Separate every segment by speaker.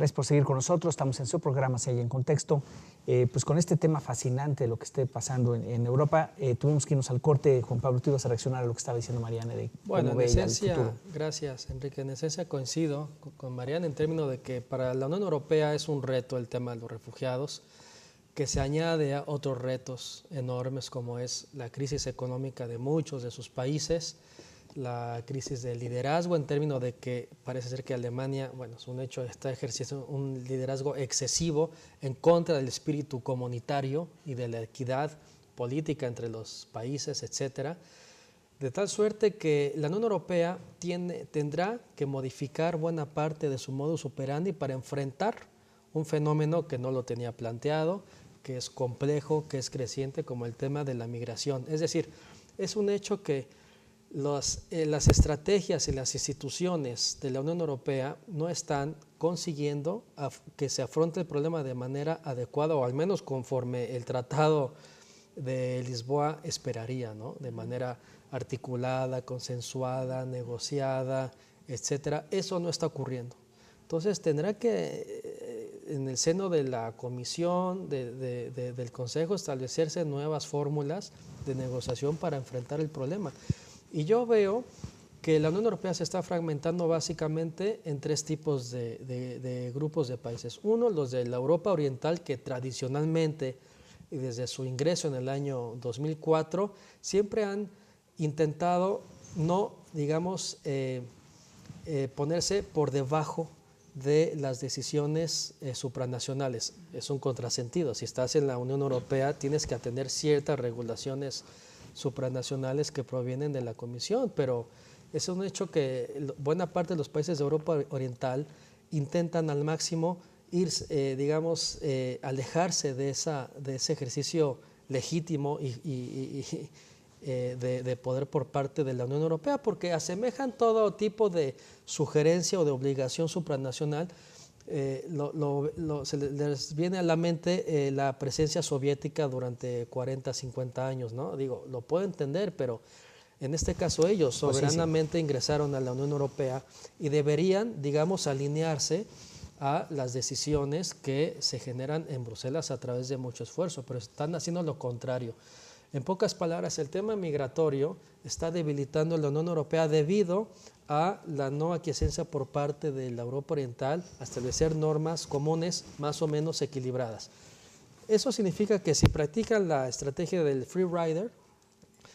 Speaker 1: Gracias por seguir con nosotros. Estamos en su programa Si hay en Contexto. Pues con este tema fascinante de lo que esté pasando en Europa, tuvimos que irnos al corte. Juan Pablo, tú ibas a reaccionar a lo que estaba diciendo Mariana de
Speaker 2: bueno,
Speaker 1: cómo ve ella el futuro.
Speaker 2: gracias, Enrique. En esencia coincido con Mariana en términos de que para la Unión Europea es un reto el tema de los refugiados, que se añade a otros retos enormes como es la crisis económica de muchos de sus países, la crisis del liderazgo en términos de que parece ser que Alemania, bueno, es un hecho, está ejerciendo un liderazgo excesivo en contra del espíritu comunitario y de la equidad política entre los países, etcétera, de tal suerte que la Unión Europea tendrá que modificar buena parte de su modus operandi para enfrentar un fenómeno que no lo tenía planteado, que es complejo, que es creciente, como el tema de la migración. Es decir, es un hecho que las estrategias y las instituciones de la Unión Europea no están consiguiendo que se afronte el problema de manera adecuada, o al menos conforme el Tratado de Lisboa esperaría, ¿no? De manera articulada, consensuada, negociada, etcétera. Eso no está ocurriendo. Entonces tendrá que, en el seno de la Comisión, del Consejo, establecerse nuevas fórmulas de negociación para enfrentar el problema. Y yo veo que la Unión Europea se está fragmentando básicamente en tres tipos de grupos de países. Uno, los de la Europa Oriental, que tradicionalmente, y desde su ingreso en el año 2004, siempre han intentado no, digamos, ponerse por debajo de las decisiones supranacionales. Es un contrasentido. Si estás en la Unión Europea, tienes que atender ciertas regulaciones supranacionales que provienen de la Comisión, pero es un hecho que buena parte de los países de Europa Oriental intentan al máximo digamos, alejarse de ese ejercicio legítimo de poder por parte de la Unión Europea, porque asemejan todo tipo de sugerencia o de obligación supranacional. Se les viene a la mente la presencia soviética durante 40, 50 años, ¿no? Digo, lo puedo entender, pero en este caso ellos soberanamente ingresaron a la Unión Europea y deberían, digamos, alinearse a las decisiones que se generan en Bruselas a través de mucho esfuerzo, pero están haciendo lo contrario. En pocas palabras, el tema migratorio está debilitando la Unión Europea debido a la no aquiescencia por parte de la Europa Oriental a establecer normas comunes más o menos equilibradas. Eso significa que si practican la estrategia del free rider,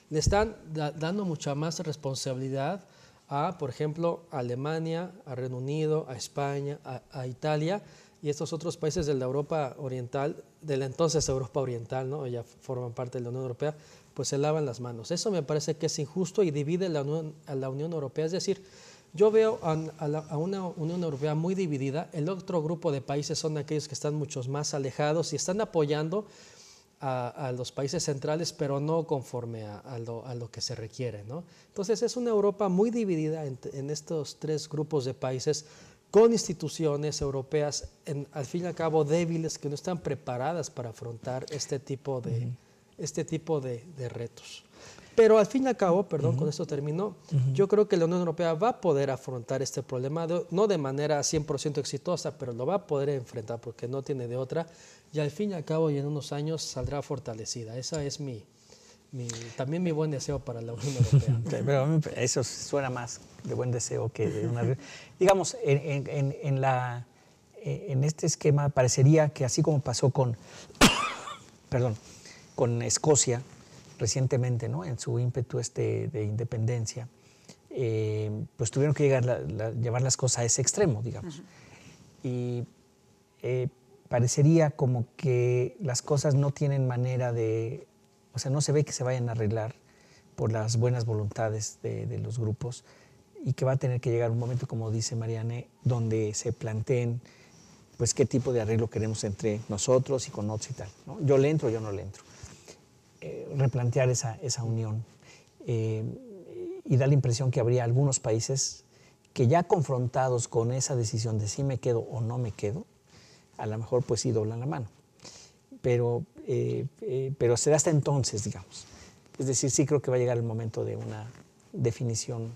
Speaker 2: le están dando mucha más responsabilidad a, por ejemplo, a Alemania, a Reino Unido, a España, a Italia y estos otros países de la Europa Oriental, de la entonces Europa Oriental, ¿no? Ya forman parte de la Unión Europea, pues se lavan las manos. Eso me parece que es injusto y divide a la Unión Europea. Es decir, yo veo a una Unión Europea muy dividida. El otro grupo de países son aquellos que están mucho más alejados y están apoyando a los países centrales, pero no conforme a lo que se requiere, ¿no? Entonces es una Europa muy dividida en estos tres grupos de países, con instituciones europeas, al fin y al cabo débiles, que no están preparadas para afrontar este tipo de retos. Pero al fin y al cabo, perdón, con esto termino, yo creo que la Unión Europea va a poder afrontar este problema, no de manera 100% exitosa, pero lo va a poder enfrentar porque no tiene de otra, y al fin y al cabo y en unos años saldrá fortalecida. Esa es también mi buen deseo para la Unión Europea.
Speaker 1: Pero eso suena más de buen deseo que de una... Digamos, en este esquema parecería que así como pasó con Escocia recientemente, ¿no? En su ímpetu de independencia, pues tuvieron que llevar las cosas a ese extremo, digamos. Y parecería como que las cosas no tienen manera de... O sea, no se ve que se vayan a arreglar por las buenas voluntades de los grupos y que va a tener que llegar un momento, como dice Mariane, donde se planteen pues qué tipo de arreglo queremos entre nosotros y con otros y tal, ¿no? Yo le entro, yo no le entro. Replantear esa unión y da la impresión que habría algunos países que ya confrontados con esa decisión de si me quedo o no me quedo, a lo mejor pues sí doblan la mano. Pero será hasta entonces, digamos. Es decir, sí creo que va a llegar el momento de una definición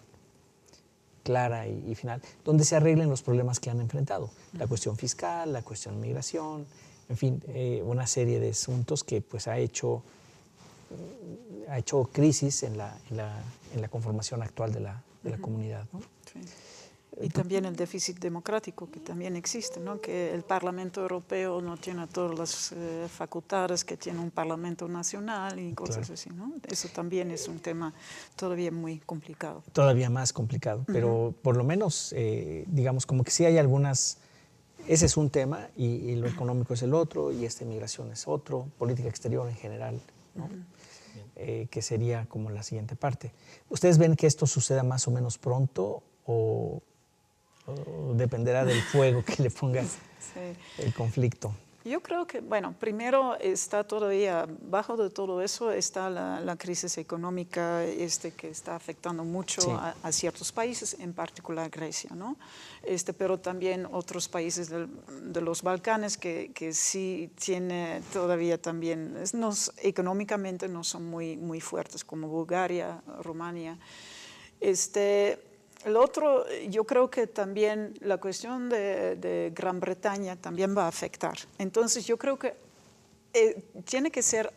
Speaker 1: clara y final, donde se arreglen los problemas que han enfrentado. La cuestión fiscal, la cuestión migración, en fin, una serie de asuntos que pues ha hecho crisis en la conformación actual de la comunidad, ¿no?
Speaker 3: Sí. Y también el déficit democrático que también existe, ¿no? Que el Parlamento Europeo no tiene todas las facultades que tiene un Parlamento nacional y cosas
Speaker 1: Claro.
Speaker 3: así, ¿no? Eso también es un tema todavía muy complicado.
Speaker 1: Todavía más complicado, pero por lo menos, digamos, como que sí hay algunas. Ese es un tema y lo económico es el otro y migración es otro, política exterior en general, ¿no? Que sería como la siguiente parte. ¿Ustedes ven que esto suceda más o menos pronto o dependerá del fuego que le ponga el conflicto?
Speaker 3: Yo creo que, bueno, primero está todavía, bajo de todo eso está la crisis económica que está afectando mucho
Speaker 1: sí.
Speaker 3: a ciertos países, en particular Grecia, ¿no? Pero también otros países de los Balcanes que sí tiene todavía también, económicamente no son muy fuertes, como Bulgaria, Rumania. El otro, yo creo que también la cuestión de Gran Bretaña también va a afectar. Entonces yo creo que tiene que ser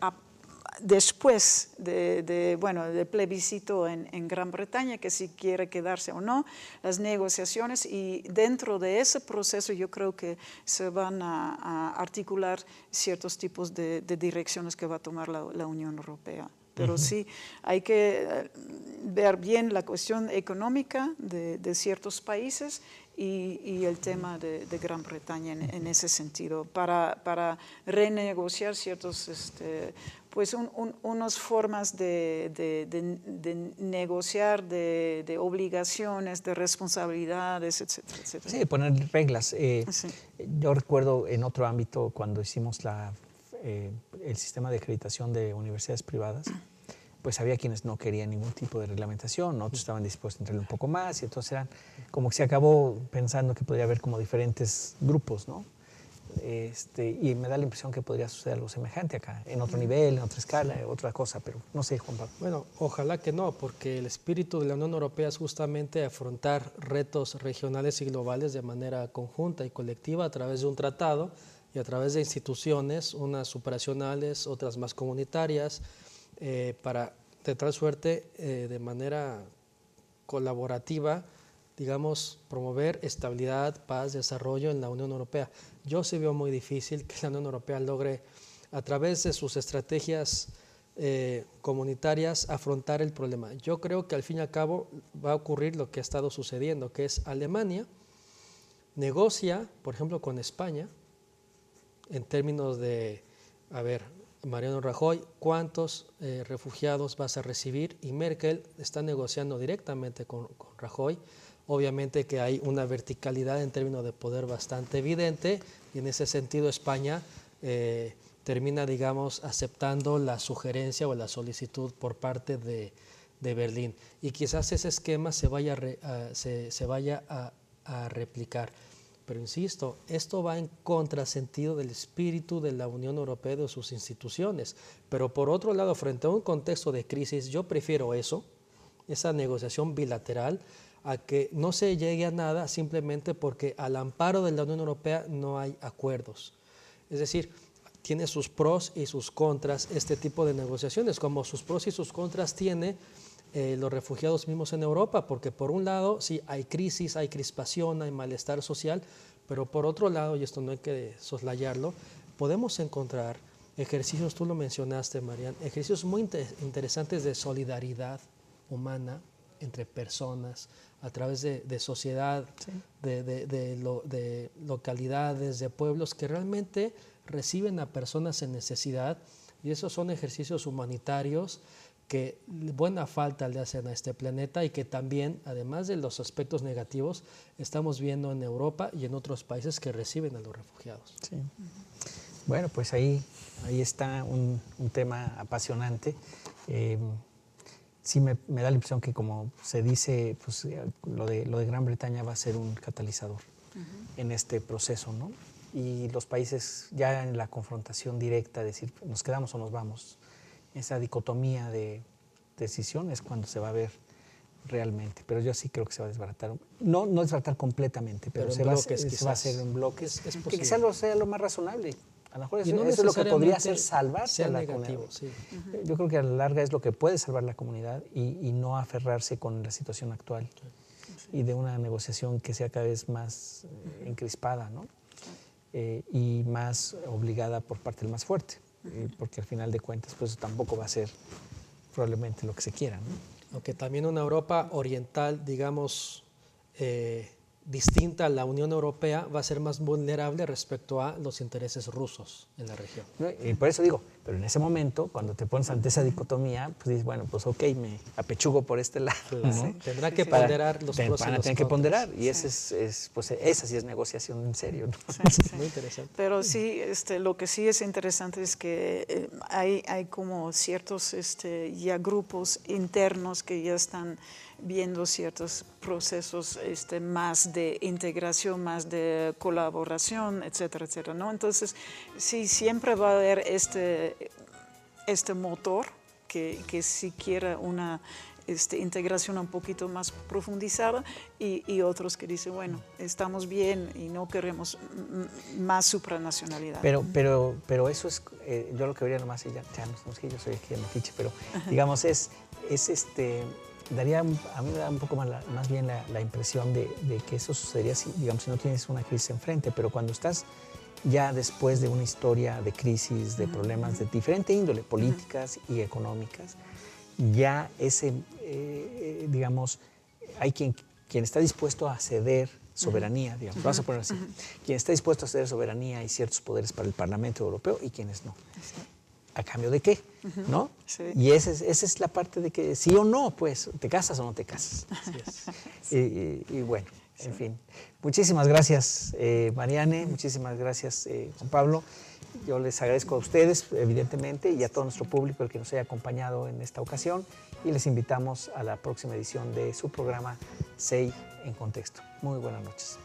Speaker 3: después del plebiscito en Gran Bretaña, que si quiere quedarse o no, las negociaciones, y dentro de ese proceso yo creo que se van a articular ciertos tipos de direcciones que va a tomar la Unión Europea. Pero sí, hay que ver bien la cuestión económica de ciertos países y el tema de Gran Bretaña en ese sentido, para renegociar ciertos, pues unas formas de negociar, de obligaciones, de responsabilidades, etcétera, etcétera.
Speaker 1: Sí, poner reglas.
Speaker 3: Sí.
Speaker 1: Yo recuerdo en otro ámbito cuando hicimos el sistema de acreditación de universidades privadas, pues había quienes no querían ningún tipo de reglamentación, otros estaban dispuestos a entrarle un poco más y entonces eran como que se acabó pensando que podría haber como diferentes grupos, ¿no? Y me da la impresión que podría suceder algo semejante acá, en otro nivel, en otra escala, otra cosa, pero no sé, Juan Pablo.
Speaker 2: Bueno, ojalá que no, porque el espíritu de la Unión Europea es justamente afrontar retos regionales y globales de manera conjunta y colectiva a través de un tratado y a través de instituciones, unas supranacionales, otras más comunitarias, para de tal suerte, de manera colaborativa, digamos, promover estabilidad, paz, desarrollo en la Unión Europea. Yo sí veo muy difícil que la Unión Europea logre, a través de sus estrategias comunitarias, afrontar el problema. Yo creo que al fin y al cabo va a ocurrir lo que ha estado sucediendo, que es Alemania negocia, por ejemplo, con España, en términos de, a ver, Mariano Rajoy, ¿cuántos refugiados vas a recibir? Y Merkel está negociando directamente con Rajoy. Obviamente que hay una verticalidad en términos de poder bastante evidente y en ese sentido España termina, digamos, aceptando la sugerencia o la solicitud por parte de Berlín. Y quizás ese esquema se vaya a replicar. Pero insisto, esto va en contrasentido del espíritu de la Unión Europea y de sus instituciones. Pero por otro lado, frente a un contexto de crisis, yo prefiero eso, esa negociación bilateral, a que no se llegue a nada simplemente porque al amparo de la Unión Europea no hay acuerdos. Es decir, tiene sus pros y sus contras este tipo de negociaciones, como sus pros y sus contras tiene los refugiados mismos en Europa, porque por un lado sí hay crisis, hay crispación, hay malestar social, pero por otro lado, y esto no hay que soslayarlo, podemos encontrar ejercicios, tú lo mencionaste, Marian, ejercicios muy interesantes de solidaridad humana entre personas, a través de sociedad, sí, de localidades, de pueblos que realmente reciben a personas en necesidad, y esos son ejercicios humanitarios que buena falta le hacen a este planeta y que también, además de los aspectos negativos, estamos viendo en Europa y en otros países que reciben a los refugiados.
Speaker 1: Sí. Bueno, pues ahí está un tema apasionante. Sí me da la impresión que, como se dice, pues, lo de Gran Bretaña va a ser un catalizador en este proceso, ¿no? Y los países ya en la confrontación directa, decir, nos quedamos o nos vamos, esa dicotomía de decisiones cuando se va a ver realmente, pero yo sí creo que se va a desbaratar. No desbaratar completamente, pero se va a hacer en bloques, que quizás sea lo más razonable. A lo mejor eso es lo que podría hacer salvarse a la comunidad.
Speaker 2: Sí.
Speaker 1: Yo creo que a la larga es lo que puede salvar la comunidad y no aferrarse con la situación actual y de una negociación que sea cada vez más encrispada, ¿no? Y más obligada por parte del más fuerte, porque al final de cuentas pues tampoco va a ser probablemente lo que se quiera, ¿no?
Speaker 2: Aunque también una Europa oriental, digamos, distinta a la Unión Europea, va a ser más vulnerable respecto a los intereses rusos en la región.
Speaker 1: Y por eso digo, pero en ese momento, cuando te pones ante esa dicotomía, pues dices, bueno, pues ok, me apechugo por este lado.
Speaker 2: Claro,
Speaker 1: ¿no?
Speaker 2: Tendrá que ponderar los pros y los
Speaker 1: Van a tener que ponderar, y pues esa sí es negociación en serio, ¿no?
Speaker 2: Muy interesante.
Speaker 3: Pero sí, lo que sí es interesante es que hay como ciertos ya grupos internos que ya están viendo ciertos procesos más de integración, más de colaboración, etcétera, etcétera, ¿no? Entonces, sí, siempre va a haber este motor que sí quiera una integración un poquito más profundizada y otros que dicen, bueno, estamos bien y no queremos más supranacionalidad.
Speaker 1: Pero eso es, yo lo que vería nomás, ya no sé, yo soy aquí de Metiche, pero digamos, a mí me da un poco más bien la impresión de que eso sucedería si no tienes una crisis enfrente, pero cuando estás ya después de una historia de crisis, de problemas de diferente índole, políticas y económicas, ya hay quien está dispuesto a ceder soberanía, digamos, vamos a ponerlo así, quien está dispuesto a ceder soberanía y ciertos poderes para el Parlamento Europeo y quienes no. ¿A cambio de qué? ¿No? Sí. Y esa es la parte de que sí o no, pues, ¿te casas o no te casas? Así es. Y bueno, en fin. Muchísimas gracias, Mariane, muchísimas gracias, Juan Pablo. Yo les agradezco a ustedes, evidentemente, y a todo nuestro público el que nos haya acompañado en esta ocasión, y les invitamos a la próxima edición de su programa CEI en Contexto. Muy buenas noches.